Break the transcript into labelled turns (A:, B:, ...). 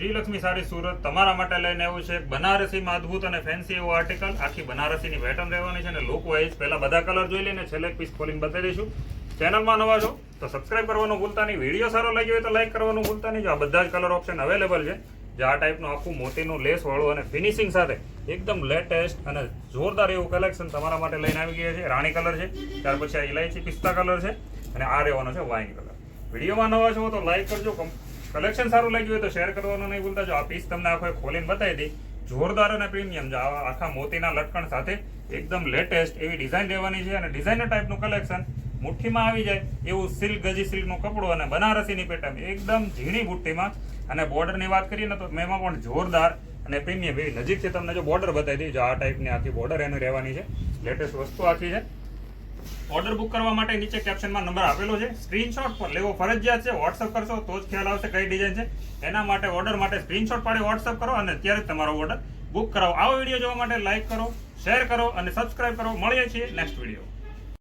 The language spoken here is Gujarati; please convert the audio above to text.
A: શ્રીલક્ષ્મી સાડી સુરત તમારા માટે લઈને આવ્યું છે બનારસીમાં અદ્ભુત અને ફેન્સી એવો આર્ટિકલ. આખી બનારસીની પેટર્ન રહેવાની છે અને લુક વાઇઝ પહેલા બધા કલર જોઈ લઈને છેલ્લે પીસ ખોલીને બતાવી દઈશું. ચેનલમાં નવા છો તો સબસ્ક્રાઇબ કરવાનું ભૂલતા નહીં. વિડીયો સારો લાગ્યો હોય તો લાઈક કરવાનું ભૂલતા નહીં. જો આ બધા જ કલર ઓપ્શન અવેલેબલ છે. જે આ ટાઈપનું આખું મોતીનું લેસ વાળું અને ફિનિશિંગ સાથે એકદમ લેટેસ્ટ અને જોરદાર એવું કલેક્શન તમારા માટે લઈને આવી ગયા છે. રાણી કલર છે, ત્યાર પછી આ ઇલાયચી પિસ્તા કલર છે અને આ રહેવાનો છે વાઇન કલર. વિડીયોમાં નવા છો તો લાઈક કરજો. કલેક્શન સારું લાગ્યું હોય તો શેર કરવાનું નહીં ભૂલતા. જો આ પીસ તમને આખો ખોલીને બતાવી દઈ. જોરદાર અને પ્રીમિયમ છે. આખા મોતીના લટકણ સાથે એકદમ લેટેસ્ટ એવી ડિઝાઇન રહેવાની છે અને ડિઝાઇનર ટાઈપનું કલેક્શન મુઠ્ઠીમાં આવી જાય એવું સિલ્ક ગજી સિલ્કનું કપડું અને બનારસીની પેટર્ન એકદમ ઝીણી બુટ્ટીમાં. અને બોર્ડરની વાત કરીએ ને તો એમાં પણ જોરદાર અને પ્રીમિયમ એવી નજીકથી તમને જો બોર્ડર બતાવી દઈ. જો આ ટાઈપની આખી બોર્ડર એની રહેવાની છે. લેટેસ્ટ વસ્તુ આખી છે. ઓર્ડર બુક કરવા માટે નીચે કેપ્શનમાં નંબર આપેલો છે. સ્ક્રીનશોટ પર લેવો ફરજિયાત છે. વોટ્સઅપ કરશો તો જ ખ્યાલ આવશે કઈ ડિઝાઇન છે. એના માટે ઓર્ડર માટે સ્ક્રીનશોટ પાડી વોટ્સઅપ કરો અને ત્યારે જ તમારો ઓર્ડર બુક કરાવો. આવો વિડીયો જોવા માટે લાઈક કરો, શેર કરો અને સબસ્ક્રાઇબ કરો. મળીએ છીએ નેક્સ્ટ વિડીયો.